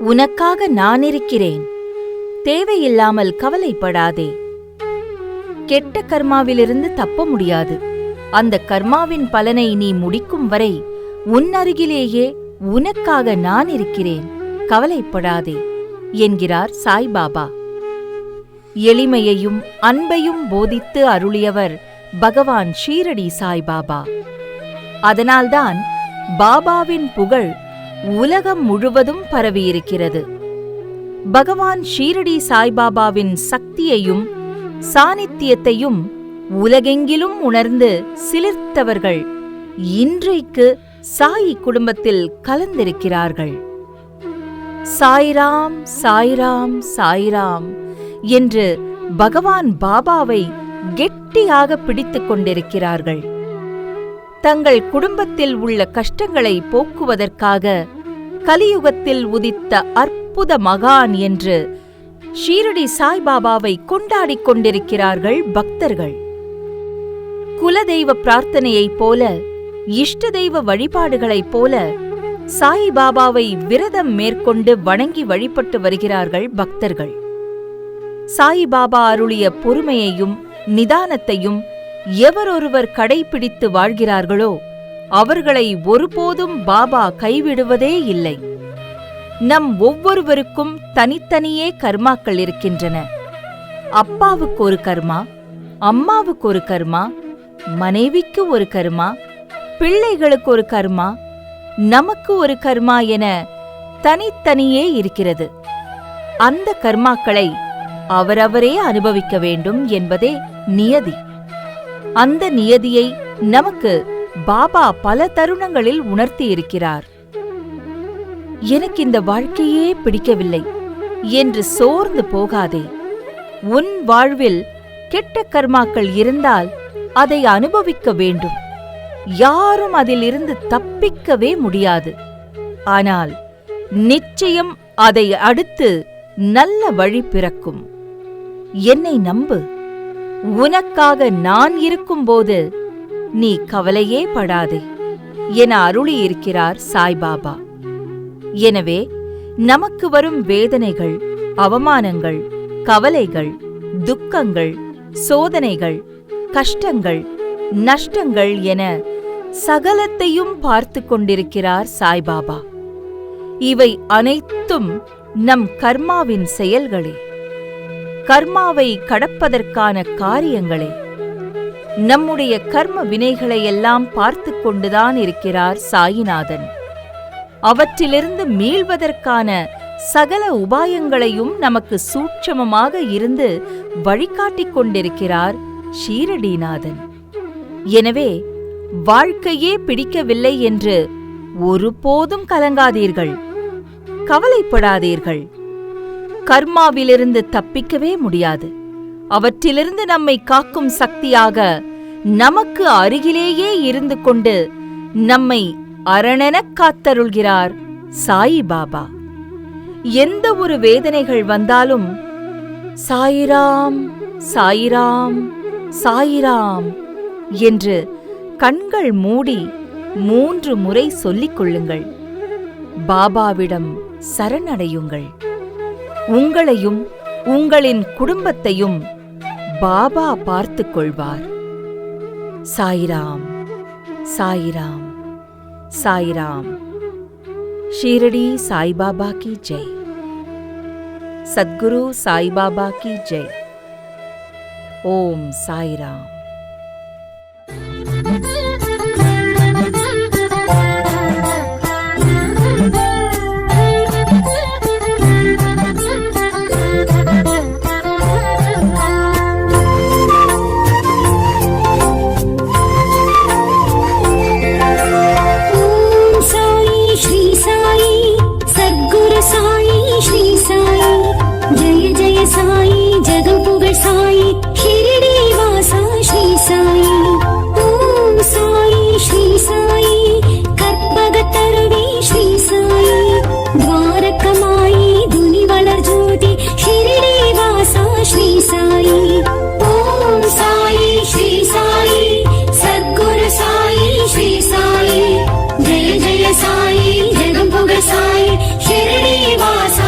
உனக்காக நான் இருக்கிறேன். தேவையில்லாமல் கவலைப்படாதே. கெட்ட கர்மாவிலிருந்து தப்ப முடியாது. அந்த கர்மாவின் பலனை நீ முடிக்கும் வரை உன் அருகிலேயே உனக்காக நான் இருக்கிறேன். கவலைப்படாதே என்கிறார் சாய்பாபா. எளிமையையும் அன்பையும் போதித்து அருளியவர் பகவான் ஷீரடி சாய்பாபா. அதனால்தான் பாபாவின் புகழ் உலகம் முழுவதும் பரவியிருக்கிறது. பகவான் ஷீரடி சாய்பாபாவின் சக்தியையும் சாநித்தியத்தையும் உலகெங்கிலும் உணர்ந்து சிலிர்த்தவர்கள் இன்றைக்கு சாயி குடும்பத்தில் கலந்திருக்கிறார்கள். சாய்ராம் சாய்ராம் சாய்ராம் என்று பகவான் பாபாவை கெட்டியாக பிடித்துக் கொண்டிருக்கிறார்கள். தங்கள் குடும்பத்தில் உள்ள கஷ்டங்களை போக்குவதற்காக கலியுகத்தில் உதித்த அற்புத மகான் என்று ஷீரடி சாய்பாபாவை கொண்டாடிக் கொண்டிருக்கிறார்கள் பக்தர்கள். குலதெய்வ பிரார்த்தனையைப் போல, இஷ்ட தெய்வ வழிபாடுகளைப் போல சாய்பாபாவை விரதம் மேற்கொண்டு வணங்கி வழிபட்டு வருகிறார்கள் பக்தர்கள். சாய்பாபா அருளிய பொறுமையையும் நிதானத்தையும் எவரொருவர் கடைபிடித்து வாழ்கிறார்களோ அவர்களை ஒருபோதும் பாபா கைவிடுவதே இல்லை. நம் ஒவ்வொருவருக்கும் தனித்தனியே கர்மாக்கள் இருக்கின்றன. அப்பாவுக்கு ஒரு கர்மா, அம்மாவுக்கு ஒரு கர்மா, மனைவிக்கு ஒரு கர்மா, பிள்ளைகளுக்கு ஒரு கர்மா, நமக்கு ஒரு கர்மா என தனித்தனியே இருக்கிறது. அந்த கர்மாக்களை அவரவரே அனுபவிக்க வேண்டும் என்பதே நியதி. அந்த நியதியை நமக்கு பாபா பல தருணங்களில் உணர்த்தியிருக்கிறார். எனக்கு இந்த வாழ்க்கையே பிடிக்கவில்லை என்று சோர்ந்து போகாதே. உன் வாழ்வில் கெட்ட கர்மாக்கள் இருந்தால் அதை அனுபவிக்க வேண்டும். யாரும் அதிலிருந்து தப்பிக்கவே முடியாது. ஆனால் நிச்சயம் அதை அடுத்து நல்ல வழி பிறக்கும். என்னை நம்பு. உனக்காக நான் இருக்கும்போது நீ கவலையே படாதே என அருளியிருக்கிறார் சாய்பாபா. எனவே நமக்கு வரும் வேதனைகள், அவமானங்கள், கவலைகள், துக்கங்கள், சோதனைகள், கஷ்டங்கள், நஷ்டங்கள் என சகலத்தையும் பார்த்து கொண்டிருக்கிறார் சாய்பாபா. இவை அனைத்தும் நம் கர்மாவின் செயல்களே, கர்மாவை கடப்பதற்கான காரியங்களே. நம்முடைய கர்ம வினைகளையெல்லாம் பார்த்து கொண்டுதான் இருக்கிறார் சாயிநாதன். அவற்றிலிருந்து மீள்வதற்கான சகல உபாயங்களையும் நமக்கு சூட்சமமாக இருந்து வழிகாட்டிக் கொண்டிருக்கிறார் ஷீரடிநாதன். எனவே வாழ்க்கையே பிடிக்கவில்லை என்று ஒருபோதும் கலங்காதீர்கள், கவலைப்படாதீர்கள். கர்மாவிலிருந்து தப்பிக்கவே முடியாது. அவற்றிலிருந்து நம்மை காக்கும் சக்தியாக நமக்கு அருகிலேயே இருந்து கொண்டு நம்மை அரணெனக் காத்தருள்கிறார் சாயிபாபா. எந்த ஒரு வேதனைகள் வந்தாலும் சாயிராம் சாயிராம் சாயிராம் என்று கண்கள் மூடி 3 முறை சொல்லிக் கொள்ளுங்கள். பாபாவிடம் சரணடையுங்கள். உங்களையும் உங்களின் குடும்பத்தையும் பாபா பார்த்துக் கொள்வார். சாயிராம் சாயிராம் சாயிராம். ஷீரடி சாய்பாபா की जय. सद्गुरु साईबाबा की जय. ओम साईराम. साई जगं पुग साई शिरडी वासा